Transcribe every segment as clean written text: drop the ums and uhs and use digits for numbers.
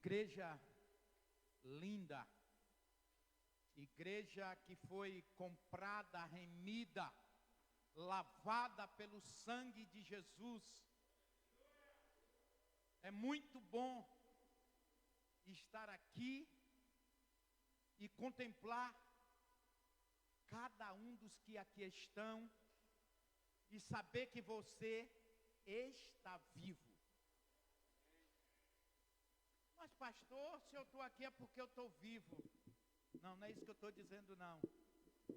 Igreja linda, igreja que foi comprada, remida, lavada pelo sangue de Jesus. É muito bom estar aqui e contemplar cada um dos que aqui estão e saber que você está vivo. Mas pastor, se eu estou aqui é porque eu estou vivo. Não, não é isso que eu estou dizendo não.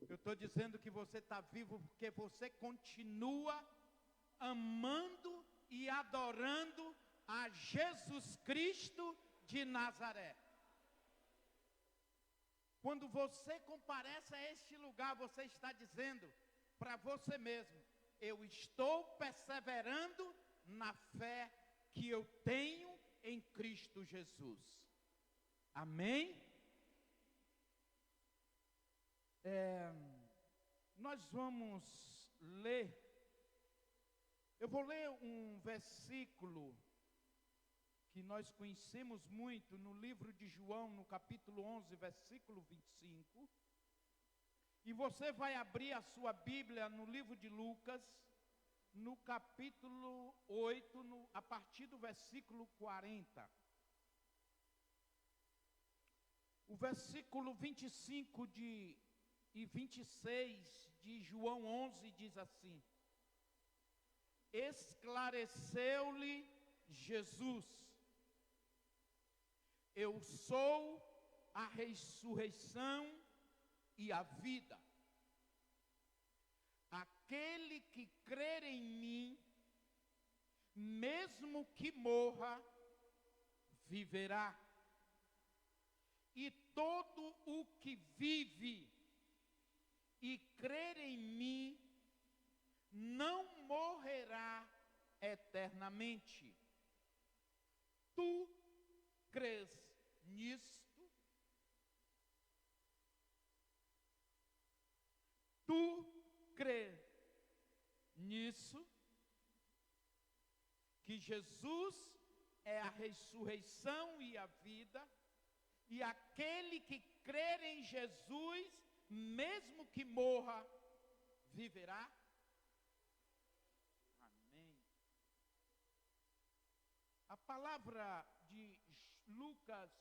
Eu estou dizendo que você está vivo porque você continua amando e adorando a Jesus Cristo de Nazaré. Quando você comparece a este lugar, você está dizendo para você mesmo: eu estou perseverando na fé que eu tenho em Cristo Jesus. Amém? Nós vamos ler. Eu vou ler um versículo que nós conhecemos muito no livro de João, no capítulo 11, versículo 25. E você vai abrir a sua Bíblia no livro de Lucas, no capítulo 8, a partir do versículo 40. O versículo 25 e 26 de João 11 diz assim: esclareceu-lhe Jesus: eu sou a ressurreição e a vida. Aquele que crer em mim, mesmo que morra, viverá. E todo o que vive e crer em mim, não morrerá eternamente. Tu crês nisto? Tu crês nisso? Que Jesus é a ressurreição e a vida, e aquele que crer em Jesus, mesmo que morra, viverá? Amém. A palavra de Lucas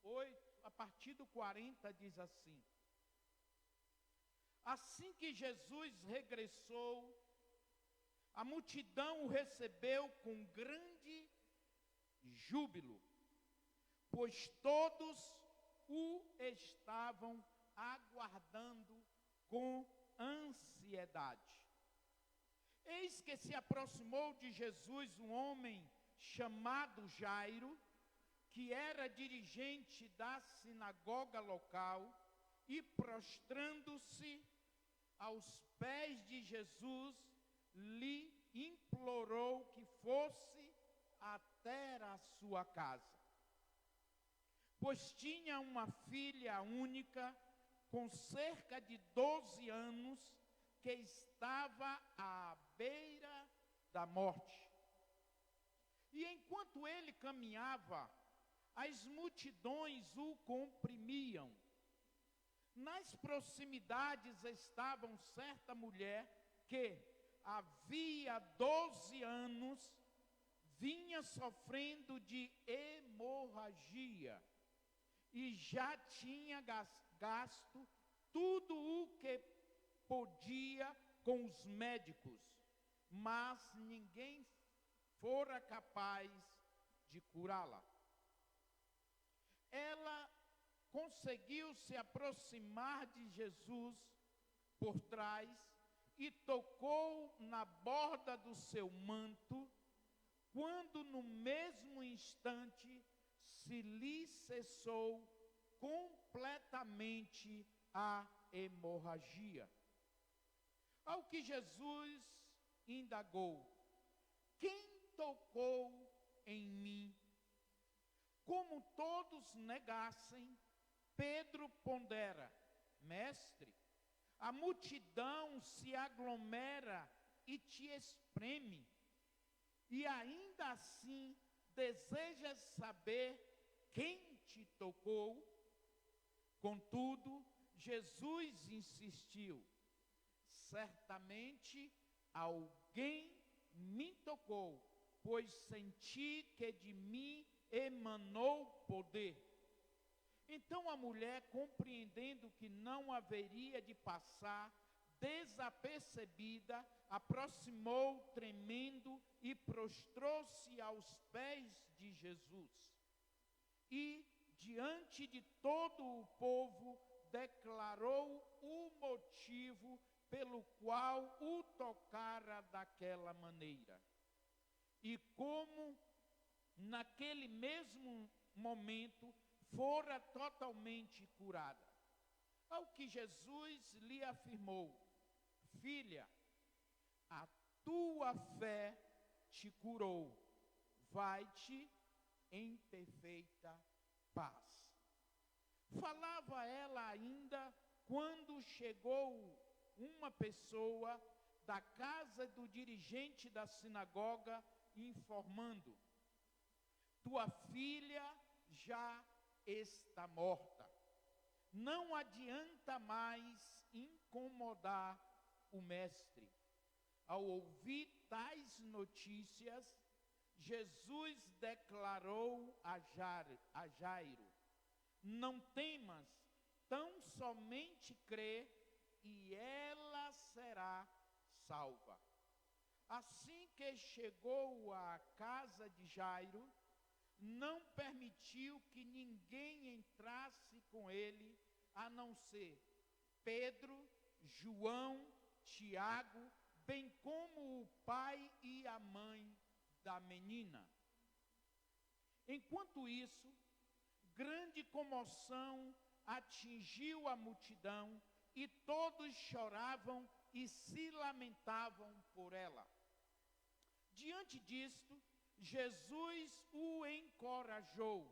8, a partir do 40, diz assim: assim que Jesus regressou, a multidão o recebeu com grande júbilo, pois todos o estavam aguardando com ansiedade. Eis que se aproximou de Jesus um homem chamado Jairo, que era dirigente da sinagoga local, e prostrando-se aos pés de Jesus, lhe implorou que fosse até a sua casa, pois tinha uma filha única, com cerca de 12 anos, que estava à beira da morte. E enquanto ele caminhava, as multidões o comprimiam. Nas proximidades estavam certa mulher que havia 12 anos vinha sofrendo de hemorragia e já tinha gasto tudo o que podia com os médicos, mas ninguém fora capaz de curá-la. Ela conseguiu se aproximar de Jesus por trás e tocou na borda do seu manto, quando no mesmo instante se lhe cessou completamente a hemorragia. Ao que Jesus indagou: quem tocou em mim? Como todos negassem, Pedro pondera: mestre, a multidão se aglomera e te espreme, e ainda assim desejas saber quem te tocou? Contudo, Jesus insistiu: certamente alguém me tocou, pois senti que de mim emanou poder. Então a mulher, compreendendo que não haveria de passar desapercebida, aproximou tremendo e prostrou-se aos pés de Jesus. E, diante de todo o povo, declarou o motivo pelo qual o tocara daquela maneira. E como naquele mesmo momento fora totalmente curada. Ao que Jesus lhe afirmou: filha, a tua fé te curou, vai-te em perfeita paz. Falava ela ainda quando chegou uma pessoa da casa do dirigente da sinagoga, informando: tua filha já está morta. Não adianta mais incomodar o mestre. Ao ouvir tais notícias, Jesus declarou a Jairo: não temas, tão somente crê e ela será salva. Assim que chegou à casa de Jairo, não permitiu que ninguém entrasse com ele, a não ser Pedro, João, Tiago, bem como o pai e a mãe da menina. Enquanto isso, grande comoção atingiu a multidão e todos choravam e se lamentavam por ela. Diante disto, Jesus o encorajou: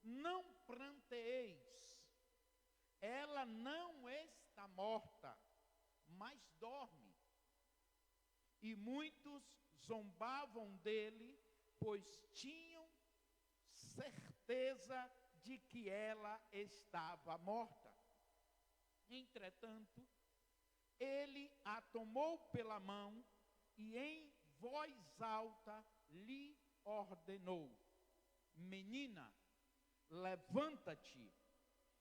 não pranteeis, ela não está morta, mas dorme. E muitos zombavam dele, pois tinham certeza de que ela estava morta. Entretanto, ele a tomou pela mão e em voz alta lhe ordenou: menina, levanta-te.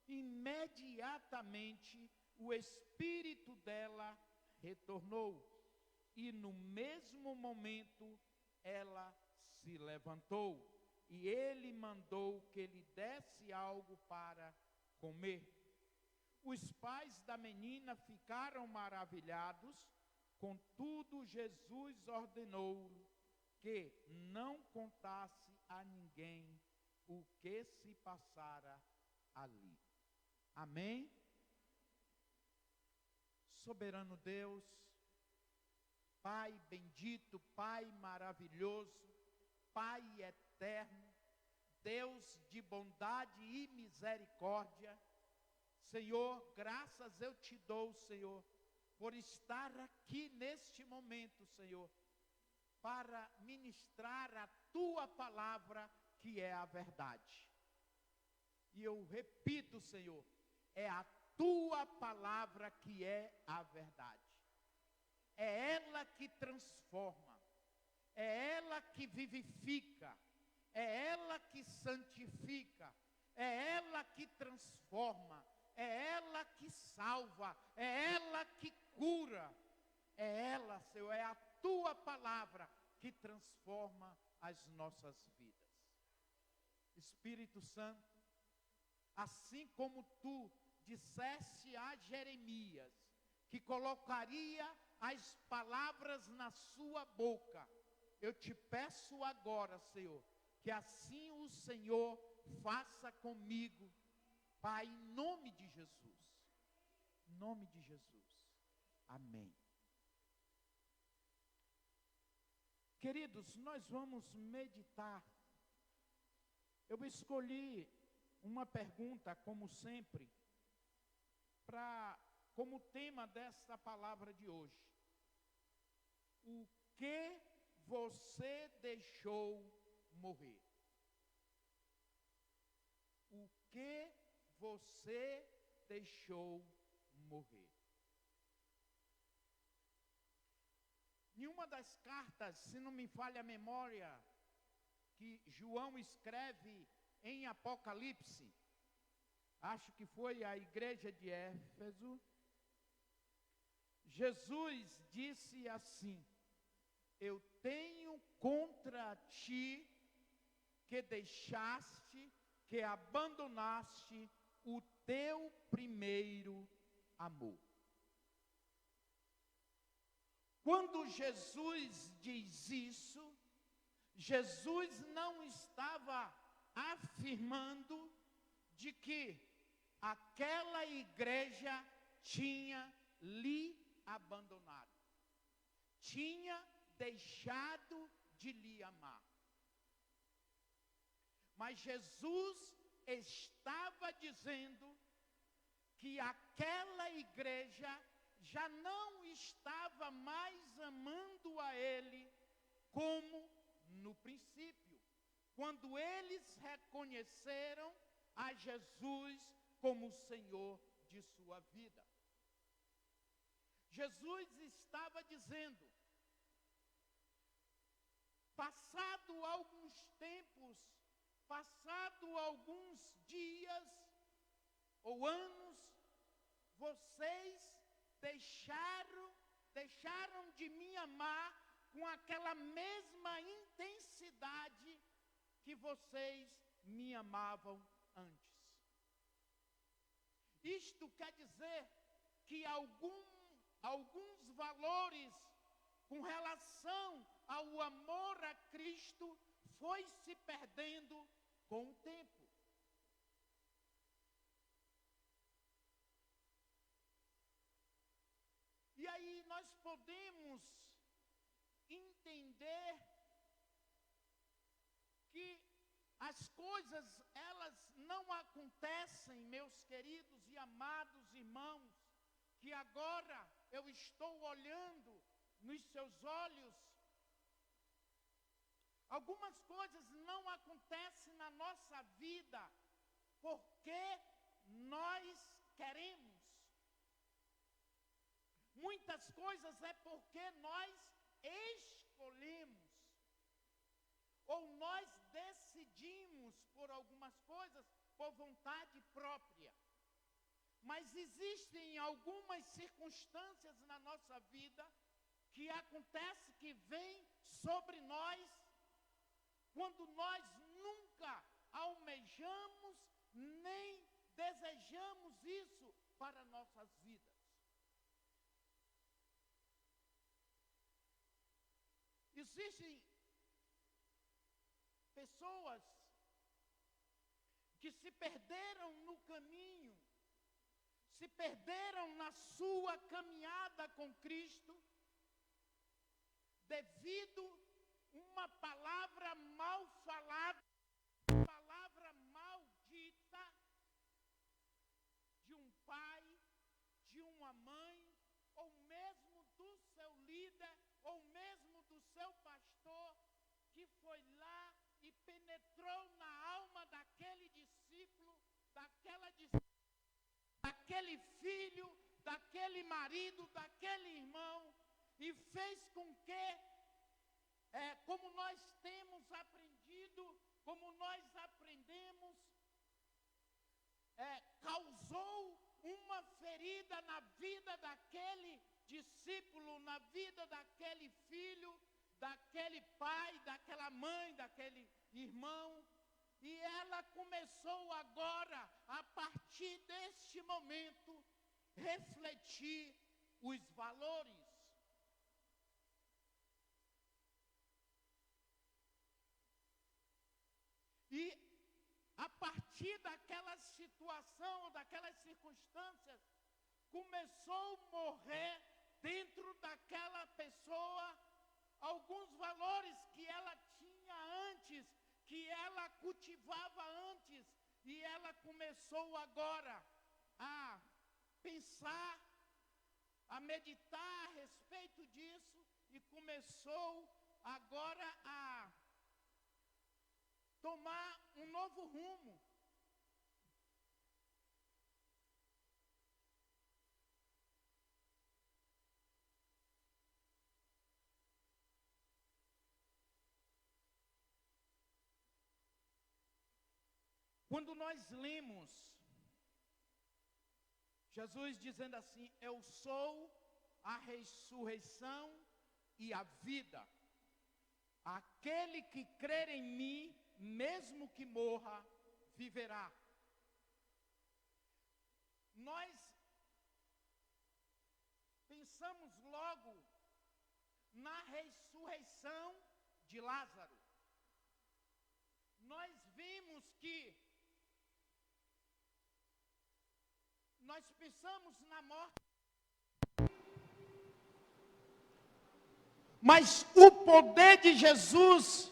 Imediatamente o espírito dela retornou e no mesmo momento ela se levantou e ele mandou que lhe desse algo para comer. Os pais da menina ficaram maravilhados, contudo Jesus ordenou que não contasse a ninguém o que se passara ali. Amém? Soberano Deus, Pai bendito, Pai maravilhoso, Pai eterno, Deus de bondade e misericórdia, Senhor, graças eu te dou, Senhor, por estar aqui neste momento, Senhor, para ministrar a tua palavra, que é a verdade. E eu repito, Senhor, é a tua palavra que é a verdade. É ela que transforma, é ela que vivifica, é ela que santifica, é ela que transforma, é ela que salva, é ela que cura, é ela, Senhor, é a tua palavra que transforma as nossas vidas. Espírito Santo, assim como tu disseste a Jeremias que colocaria as palavras na sua boca, eu te peço agora, Senhor, que assim o Senhor faça comigo, Pai, em nome de Jesus. Em nome de Jesus. Amém. Queridos, nós vamos meditar. Eu escolhi uma pergunta, como sempre, como tema desta palavra de hoje. O que você deixou morrer? que você deixou morrer. Em uma das cartas, se não me falha a memória, que João escreve em Apocalipse, acho que foi a igreja de Éfeso, Jesus disse assim: eu tenho contra ti que deixaste, que abandonaste o teu primeiro amor. Quando Jesus diz isso, Jesus não estava afirmando de que aquela igreja tinha lhe abandonado, tinha deixado de lhe amar. Mas Jesus estava dizendo que aquela igreja já não estava mais amando a Ele como no princípio, quando eles reconheceram a Jesus como Senhor de sua vida. Jesus estava dizendo, passado alguns tempos, passado alguns dias ou anos, vocês deixaram de me amar com aquela mesma intensidade que vocês me amavam antes. Isto quer dizer que alguns valores com relação ao amor a Cristo foi se perdendo com o tempo. E aí nós podemos entender que as coisas, elas não acontecem, meus queridos e amados irmãos, que agora eu estou olhando nos seus olhos. Algumas coisas não acontecem na nossa vida porque nós queremos. Muitas coisas é porque nós escolhemos. Ou nós decidimos por algumas coisas por vontade própria. Mas existem algumas circunstâncias na nossa vida que acontece, que vem sobre nós, quando nós nunca almejamos nem desejamos isso para nossas vidas. Existem pessoas que se perderam no caminho, se perderam na sua caminhada com Cristo, devido uma palavra mal falada, palavra maldita de um pai, de uma mãe, ou mesmo do seu líder, ou mesmo do seu pastor, que foi lá e penetrou na alma daquele discípulo, daquele filho, daquele marido, daquele irmão, e fez com que, como nós temos aprendido, como nós aprendemos, causou uma ferida na vida daquele discípulo, na vida daquele filho, daquele pai, daquela mãe, daquele irmão. E ela começou agora, a partir deste momento, refletir os valores. E a partir daquela situação, daquelas circunstâncias, começou a morrer dentro daquela pessoa alguns valores que ela tinha antes, que ela cultivava antes, e ela começou agora a pensar, a meditar a respeito disso, e começou agora a tomar um novo rumo. Quando nós lemos Jesus dizendo assim: eu sou a ressurreição e a vida. Aquele que crer em mim, mesmo que morra, viverá. Nós pensamos logo na ressurreição de Lázaro. Nós vimos que nós pensamos na morte, mas o poder de Jesus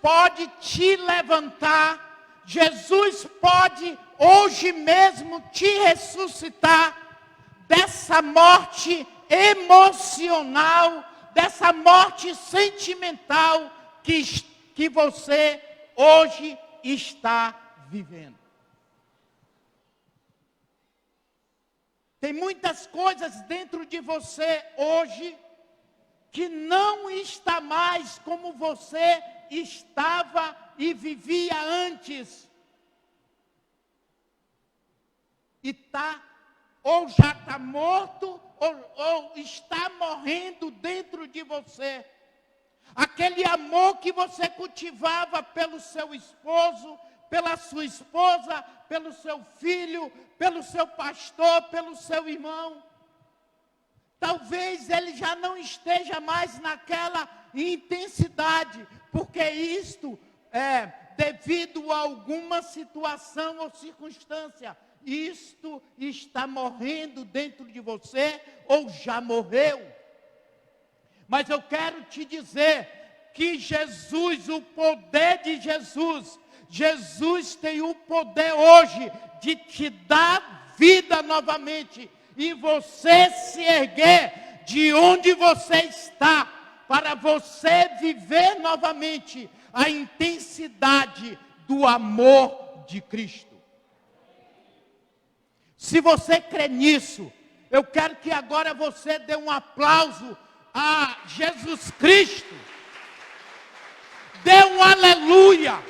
pode te levantar, Jesus pode hoje mesmo te ressuscitar dessa morte emocional, dessa morte sentimental que você hoje está vivendo. Tem muitas coisas dentro de você hoje que não está mais como você estava e vivia antes. E ou já está morto, ou está morrendo dentro de você. Aquele amor que você cultivava pelo seu esposo, pela sua esposa, pelo seu filho, pelo seu pastor, pelo seu irmão. Talvez ele já não esteja mais naquela intensidade, porque isto é devido a alguma situação ou circunstância. Isto está morrendo dentro de você ou já morreu. Mas eu quero te dizer que Jesus, o poder de Jesus tem o poder hoje de te dar vida novamente e você se erguer de onde você está para você viver novamente a intensidade do amor de Cristo. Se você crê nisso, eu quero que agora você dê um aplauso a Jesus Cristo. Dê um aleluia.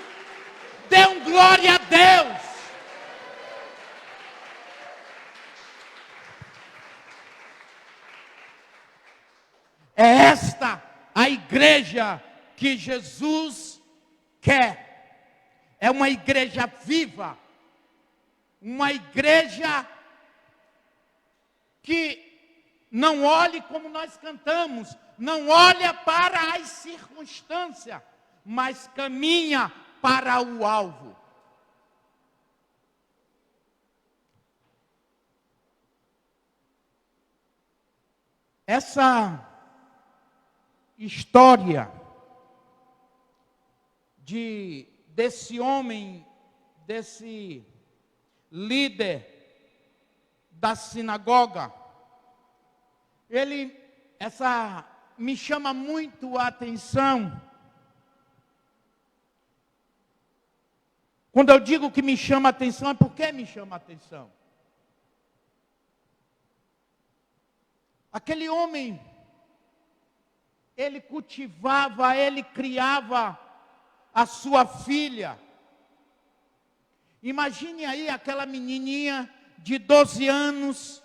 Dê um glória a Deus. É esta a igreja que Jesus quer. É uma igreja viva. Uma igreja que não olhe como nós cantamos, não olha para as circunstâncias, mas caminha para o alvo. Essa história desse homem, desse líder da sinagoga, essa me chama muito a atenção. Quando eu digo que me chama a atenção, é porque me chama a atenção. Aquele homem, ele cultivava, ele criava a sua filha. Imagine aí aquela menininha de 12 anos,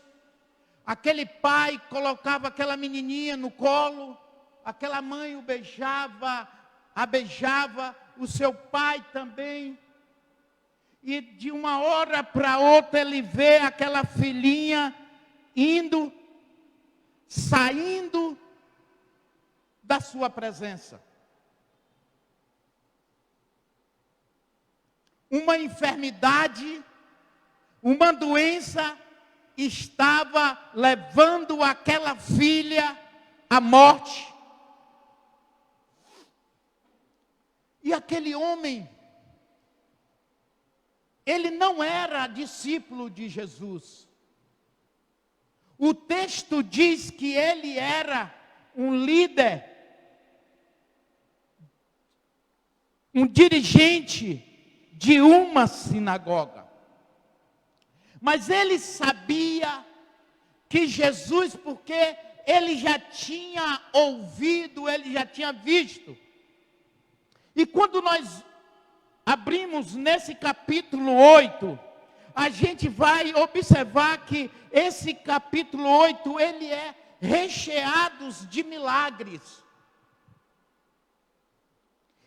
aquele pai colocava aquela menininha no colo, aquela mãe o beijava, a beijava, o seu pai também. E de uma hora para outra ele vê aquela filhinha saindo da sua presença. Uma enfermidade, uma doença estava levando aquela filha à morte. E aquele homem, ele não era discípulo de Jesus. O texto diz que ele era um líder, um dirigente de uma sinagoga. Mas ele sabia que Jesus, porque ele já tinha ouvido, ele já tinha visto. E quando nós abrimos nesse capítulo 8, a gente vai observar que esse capítulo 8, ele é recheado de milagres.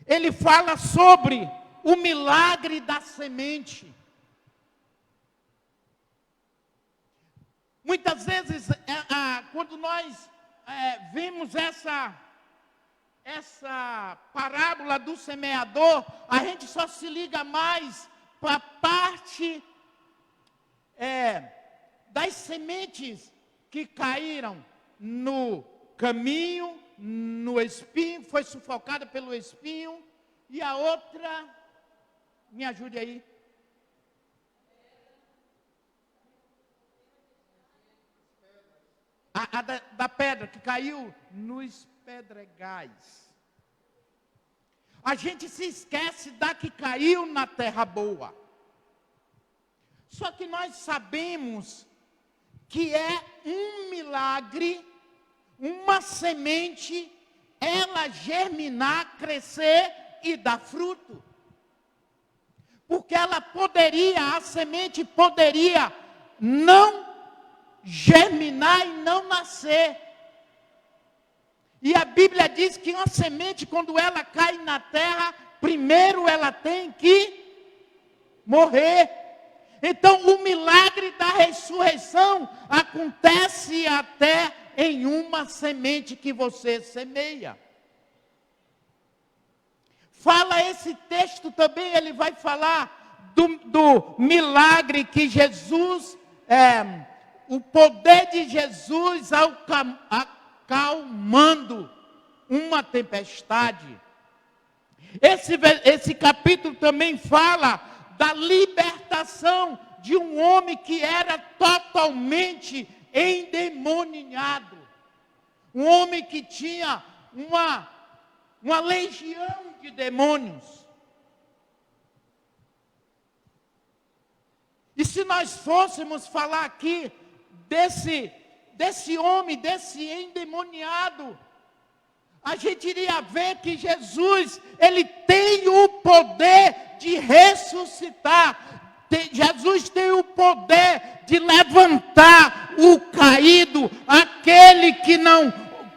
Ele fala sobre o milagre da semente. Muitas vezes, quando nós vemos essa parábola do semeador, a gente só se liga mais para a parte das sementes que caíram no caminho, no espinho, foi sufocada pelo espinho, e a outra, me ajude aí. A da pedra que caiu nos pedregais. A gente se esquece da que caiu na terra boa. Só que nós sabemos que é um milagre, uma semente, ela germinar, crescer e dar fruto. Porque a semente poderia não germinar e não nascer. E a Bíblia diz que uma semente, quando ela cai na terra, primeiro ela tem que morrer. Então, o milagre da ressurreição acontece até em uma semente que você semeia. Fala esse texto também, ele vai falar do milagre que Jesus, o poder de Jesus acalmando uma tempestade. Esse capítulo também fala da libertação de um homem que era totalmente endemoniado. Um homem que tinha uma legião de demônios. E se nós fôssemos falar aqui desse homem, desse endemoniado, a gente iria ver que Jesus, ele tem o poder de ressuscitar. Jesus tem o poder de levantar o caído, aquele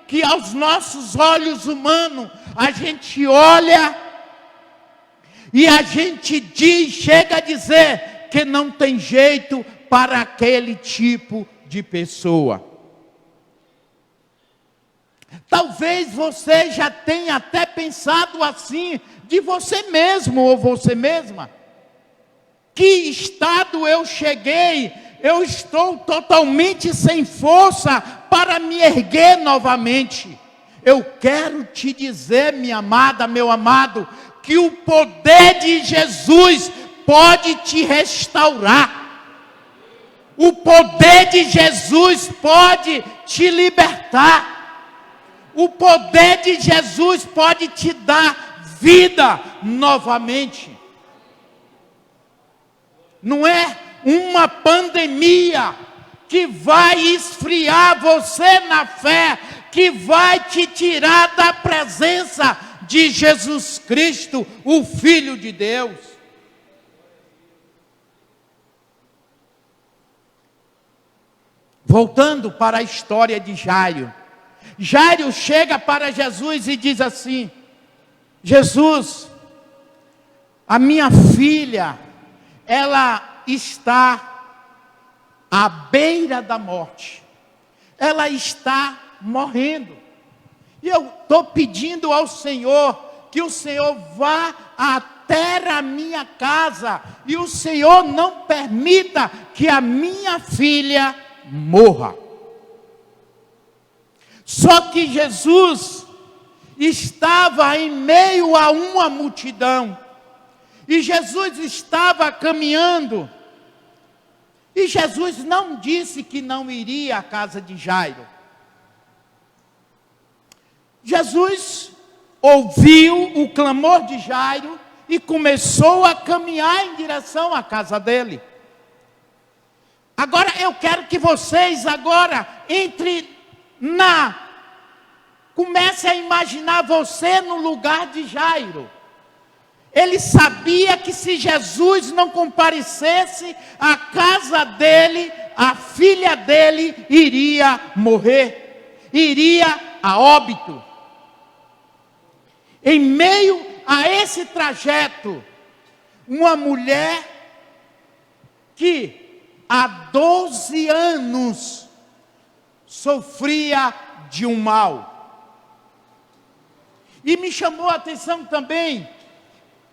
que aos nossos olhos humanos, a gente olha e a gente chega a dizer que não tem jeito para aquele tipo de pessoa. Talvez você já tenha até pensado assim de você mesmo ou você mesma. Que estado eu cheguei? Eu estou totalmente sem força para me erguer novamente. Eu quero te dizer, minha amada, meu amado, que o poder de Jesus pode te restaurar. O poder de Jesus pode te libertar. O poder de Jesus pode te dar vida novamente. Não é uma pandemia que vai esfriar você na fé, que vai te tirar da presença de Jesus Cristo, o Filho de Deus. Voltando para a história de Jairo. Jairo chega para Jesus e diz assim: Jesus, a minha filha, ela está à beira da morte. Ela está morrendo. E eu estou pedindo ao Senhor que o Senhor vá até a minha casa e o Senhor não permita que a minha filha morra. Só que Jesus estava em meio a uma multidão. E Jesus estava caminhando. E Jesus não disse que não iria à casa de Jairo. Jesus ouviu o clamor de Jairo e começou a caminhar em direção à casa dele. Agora eu quero que vocês comece a imaginar você no lugar de Jairo. Ele sabia que se Jesus não comparecesse à casa dele, a filha dele iria morrer, iria a óbito. Em meio a esse trajeto, uma mulher que há 12 anos sofria de um mal. E me chamou a atenção também,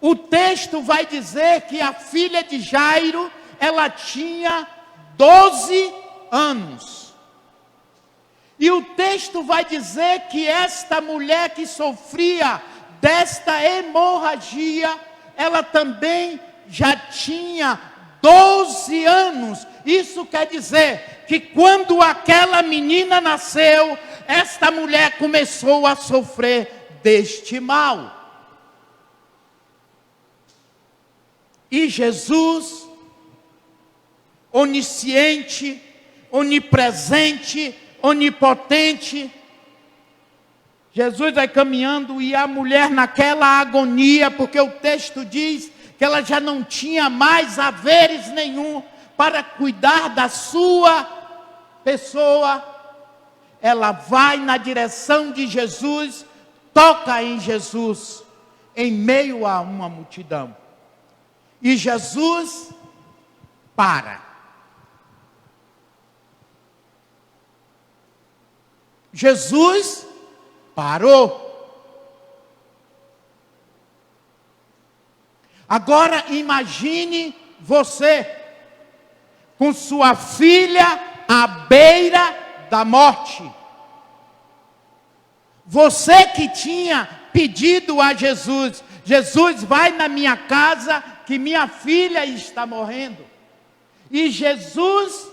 o texto vai dizer que a filha de Jairo, ela tinha 12 anos. E o texto vai dizer que esta mulher que sofria desta hemorragia, ela também já tinha 12 anos. Isso quer dizer que quando aquela menina nasceu, esta mulher começou a sofrer deste mal. E Jesus, onisciente, onipresente, onipotente, Jesus vai caminhando e a mulher naquela agonia, porque o texto diz que ela já não tinha mais haveres nenhum para cuidar da sua pessoa. Ela vai na direção de Jesus, toca em Jesus, em meio a uma multidão. E Jesus para. Jesus parou. Agora imagine você com sua filha à beira da morte. Você que tinha pedido a Jesus: Jesus, vai na minha casa que minha filha está morrendo. E Jesus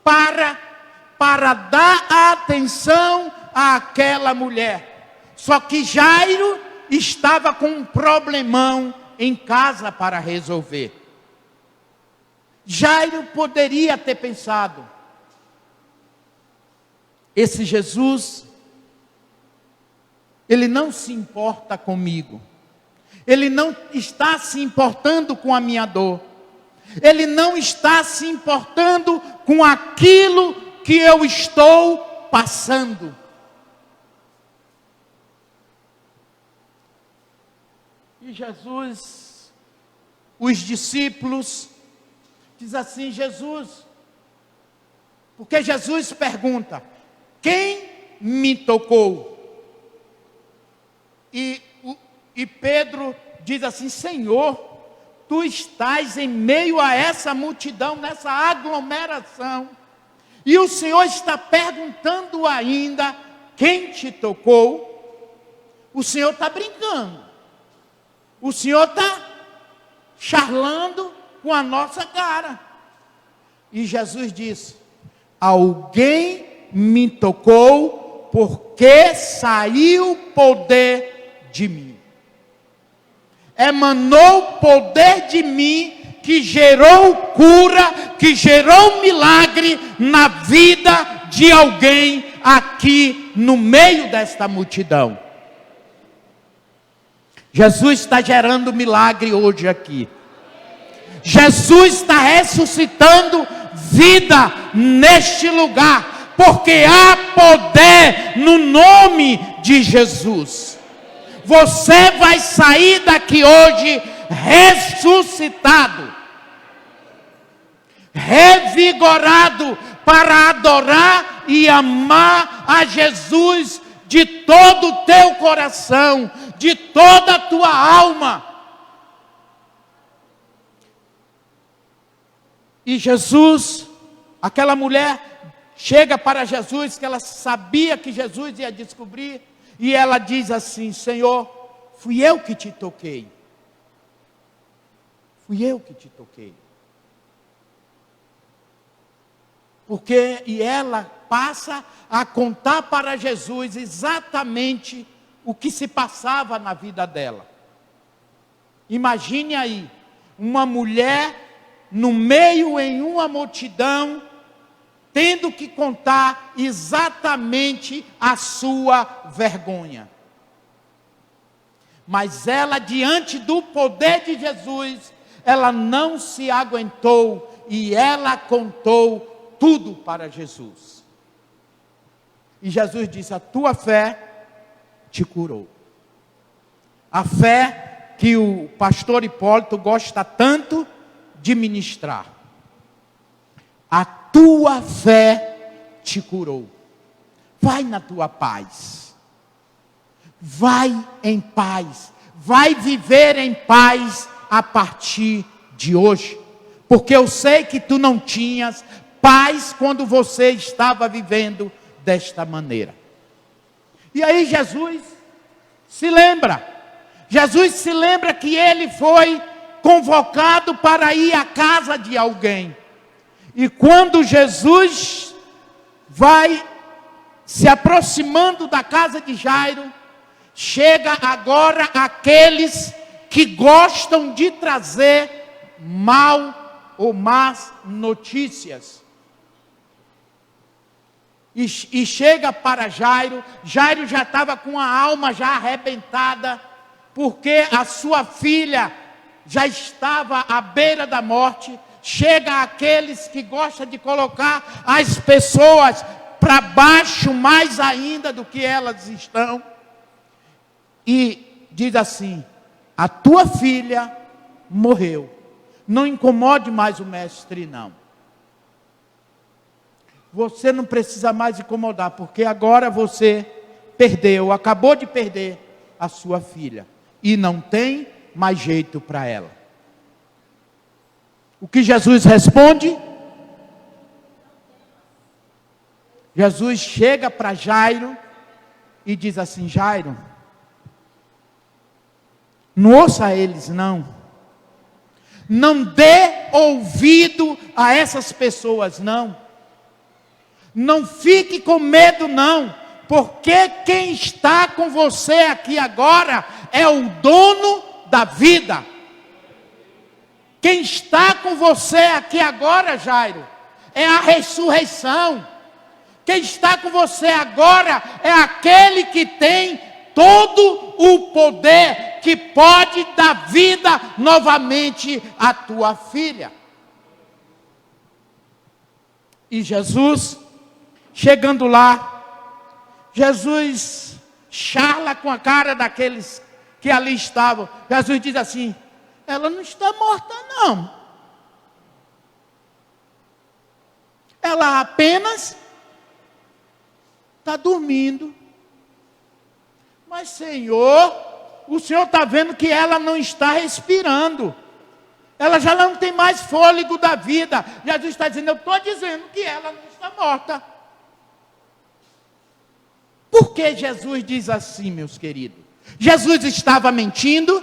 para dar atenção àquela mulher. Só que Jairo estava com um problemão em casa para resolver. Jairo poderia ter pensado: esse Jesus, ele não se importa comigo. Ele não está se importando com a minha dor. Ele não está se importando com aquilo que eu estou passando. E Jesus, os discípulos, diz assim: Jesus, porque Jesus pergunta: quem me tocou? E Pedro diz assim: Senhor, tu estás em meio a essa multidão, nessa aglomeração, e o Senhor está perguntando ainda quem te tocou? O Senhor está brincando, o Senhor está charlando com a nossa cara. E Jesus disse: alguém me tocou, porque saiu poder de mim. Emanou poder de mim, que gerou cura, que gerou milagre na vida de alguém aqui no meio desta multidão. Jesus está gerando milagre hoje aqui. Jesus está ressuscitando vida neste lugar, porque há poder no nome de Jesus. Você vai sair daqui hoje ressuscitado, revigorado, para adorar e amar a Jesus de todo o teu coração, de toda a tua alma. E Jesus, aquela mulher chega para Jesus, que ela sabia que Jesus ia descobrir, e ela diz assim: Senhor, fui eu que te toquei. Fui eu que te toquei. E ela passa a contar para Jesus exatamente o que se passava na vida dela. Imagine aí, uma mulher no meio em uma multidão, tendo que contar exatamente a sua vergonha. Mas ela, diante do poder de Jesus, ela não se aguentou e ela contou tudo para Jesus. E Jesus disse: a tua fé te curou. A fé que o pastor Hipólito gosta tanto de ministrar. A tua fé te curou. Vai na tua paz. Vai em paz. Vai viver em paz a partir de hoje. Porque eu sei que tu não tinhas paz quando você estava vivendo desta maneira. E aí Jesus se lembra. Jesus se lembra que ele foi convocado para ir à casa de alguém. E quando Jesus vai se aproximando da casa de Jairo, chega agora aqueles que gostam de trazer mal ou más notícias. E chega para Jairo. Jairo já estava com a alma já arrebentada, porque a sua filha já estava à beira da morte. Chega aqueles que gostam de colocar as pessoas para baixo mais ainda do que elas estão. E diz assim: a tua filha morreu. Não incomode mais o mestre, não. Você não precisa mais incomodar, porque agora você acabou de perder a sua filha. E não tem mais jeito para ela. O que Jesus responde? Jesus chega para Jairo e diz assim: Jairo, não ouça eles não. Não dê ouvido a essas pessoas não. Não fique com medo não. Porque quem está com você aqui agora é o dono da vida. Quem está com você aqui agora, Jairo, é a ressurreição. Quem está com você agora é aquele que tem todo o poder, que pode dar vida novamente à tua filha. E Jesus, chegando lá, Jesus charla com a cara daqueles que ali estavam. Jesus diz assim: ela não está morta não. Ela apenas está dormindo. Mas Senhor, o Senhor está vendo que ela não está respirando. Ela já não tem mais fôlego da vida. Jesus está dizendo: eu estou dizendo que ela não está morta. Por que Jesus diz assim, meus queridos? Jesus estava mentindo?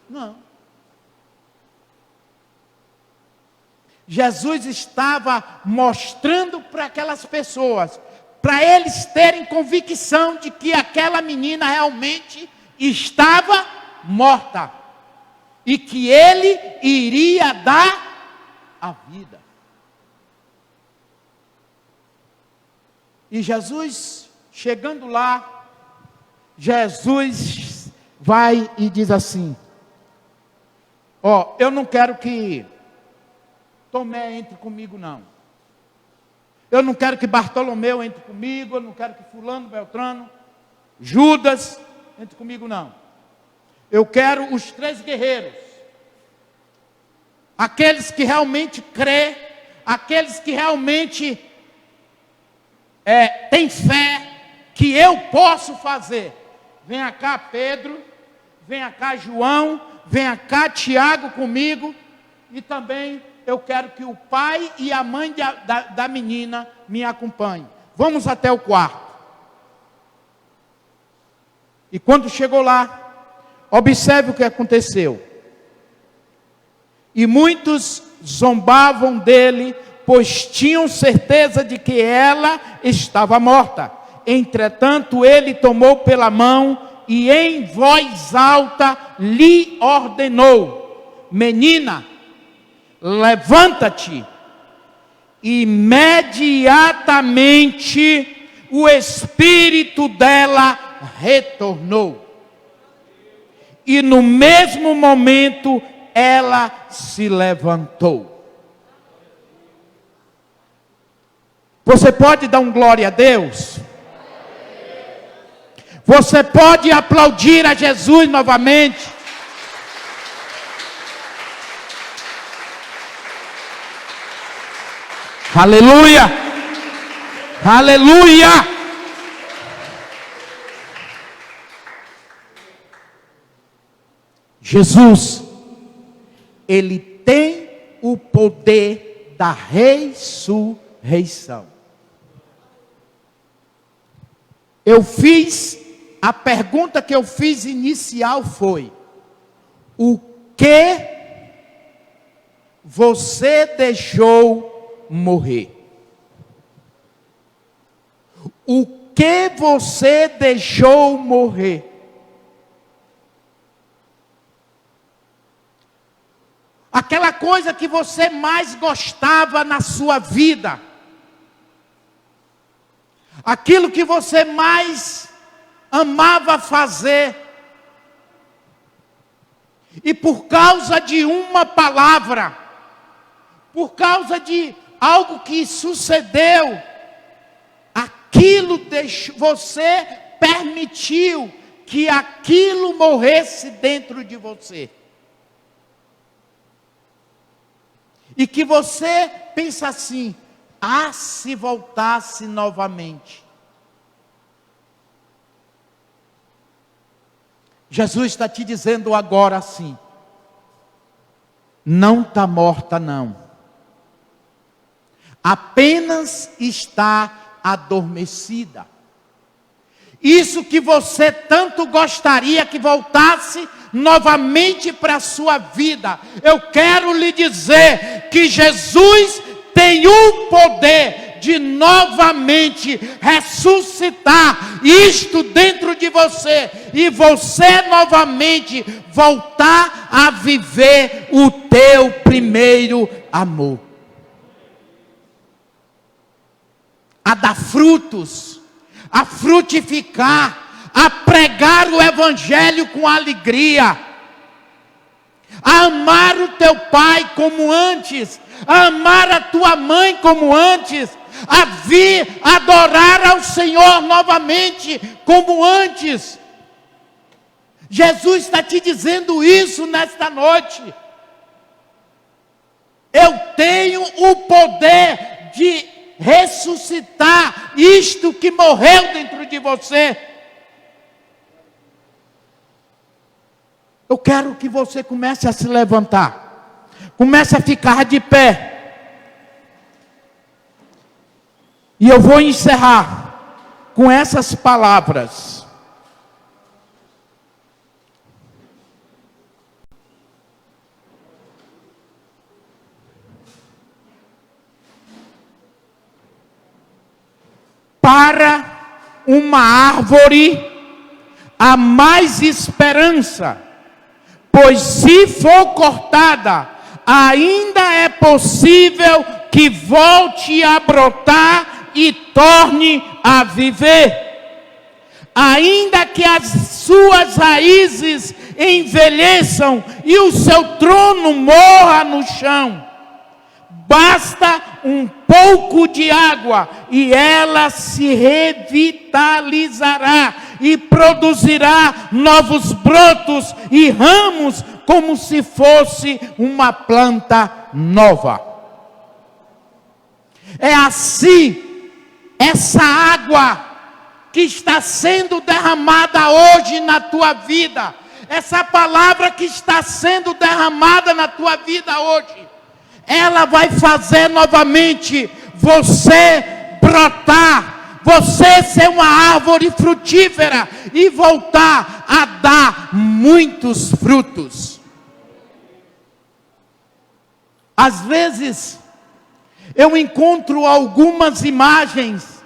Não. Jesus estava mostrando para aquelas pessoas, para eles terem convicção de que aquela menina realmente estava morta. E que ele iria dar a vida. E Jesus, chegando lá, Jesus vai e diz assim: eu não quero que Tomé entre comigo não. Eu não quero que Bartolomeu entre comigo, eu não quero que fulano, Beltrano, Judas entre comigo não. Eu quero os 3 guerreiros. Aqueles que realmente crê, aqueles que realmente têm fé que eu posso fazer. Venha cá Pedro, venha cá João, venha cá Tiago comigo. E também eu quero que o pai e a mãe da menina me acompanhem. Vamos até o quarto. E quando chegou lá, observe o que aconteceu. E muitos zombavam dele, pois tinham certeza de que ela estava morta. Entretanto, ele tomou pela mão e em voz alta lhe ordenou: menina, levanta-te. Imediatamente o espírito dela retornou. e no mesmo momento ela se levantou. Você pode dar um glória a Deus? Você pode aplaudir a Jesus novamente? Aleluia! Aleluia! Jesus, Ele tem o poder da ressurreição. A pergunta que eu fiz inicial foi: o que você deixou morrer? O que você deixou morrer? Aquela coisa que você mais gostava na sua vida. Aquilo que você mais amava fazer. E por causa de uma palavra, por causa de algo que sucedeu, você permitiu que aquilo morresse dentro de você. E que você pensa assim: se voltasse novamente. Jesus está te dizendo agora assim: não está morta não. Apenas está adormecida. Isso que você tanto gostaria que voltasse novamente para a sua vida, eu quero lhe dizer que Jesus tem o poder de novamente ressuscitar isto dentro de você, e você novamente voltar a viver o teu primeiro amor, a dar frutos, a frutificar, a pregar o evangelho com alegria, a amar o teu pai como antes, a amar a tua mãe como antes, a vir adorar ao Senhor novamente como antes. Jesus está te dizendo isso nesta noite. Eu tenho o poder de ressuscitar isto que morreu dentro de você. Eu quero que você comece a se levantar, comece a ficar de pé. E eu vou encerrar com essas palavras. Para uma árvore há mais esperança, pois se for cortada, ainda é possível que volte a brotar e torne a viver. Ainda que as suas raízes envelheçam e o seu trono morra no chão, basta um pouco de água e ela se revitalizará e produzirá novos brotos e ramos, como se fosse uma planta nova. É assim, essa água que está sendo derramada hoje na tua vida, essa palavra que está sendo derramada na tua vida hoje, ela vai fazer novamente você brotar, você ser uma árvore frutífera e voltar a dar muitos frutos. Às vezes, eu encontro algumas imagens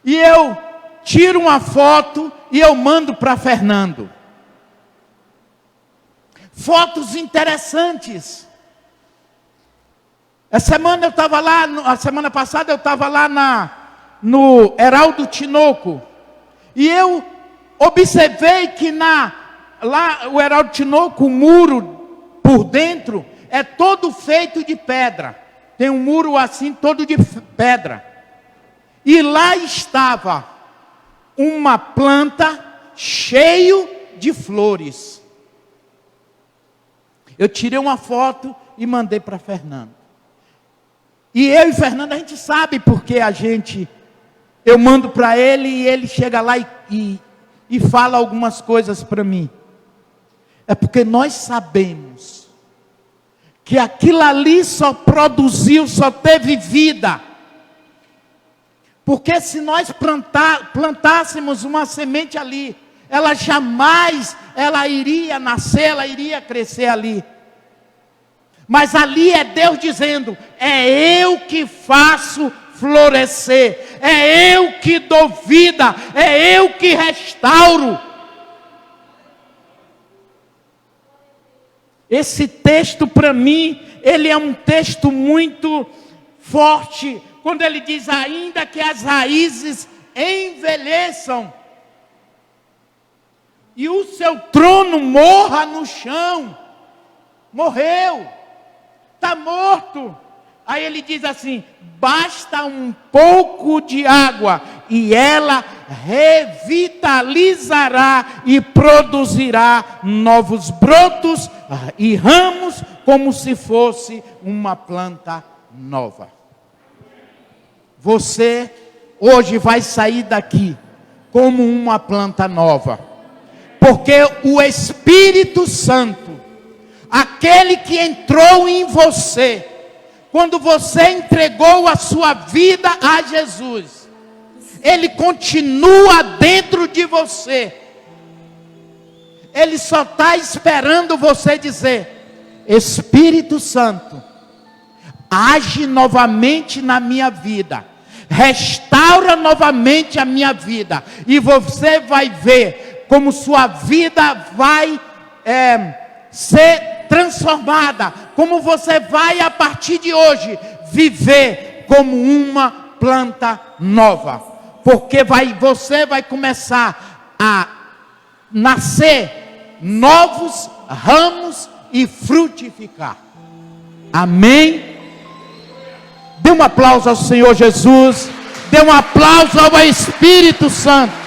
e eu tiro uma foto e eu mando para Fernando. Fotos interessantes. A semana passada eu estava lá no Heraldo Tinoco, e eu observei que lá o Heraldo Tinoco, o muro por dentro é todo feito de pedra. Tem um muro assim, todo de pedra. E lá estava uma planta cheio de flores. Eu tirei uma foto e mandei para Fernando. E eu e Fernando, a gente sabe porque eu mando para ele e ele chega lá e fala algumas coisas para mim. É porque nós sabemos que aquilo ali só produziu, só teve vida. Porque se nós plantássemos uma semente ali, ela jamais, ela iria nascer, ela iria crescer ali. Mas ali é Deus dizendo, é eu que faço florescer, é eu que dou vida, é eu que restauro. Esse texto para mim, ele é um texto muito forte, quando ele diz, ainda que as raízes envelheçam, e o seu trono morra no chão, morreu, está morto. Aí ele diz assim, basta um pouco de água, e ela revitalizará e produzirá novos brotos e ramos, como se fosse uma planta nova. Você hoje vai sair daqui como uma planta nova, porque o Espírito Santo, aquele que entrou em você, quando você entregou a sua vida a Jesus, ele continua dentro de você. Ele só está esperando você dizer, Espírito Santo, age novamente na minha vida, restaura novamente a minha vida, e você vai ver como sua vida vai ser transformada, como você vai a partir de hoje viver como uma planta nova, porque você vai começar a nascer novos ramos e frutificar. Amém? Dê um aplauso ao Senhor Jesus, dê um aplauso ao Espírito Santo.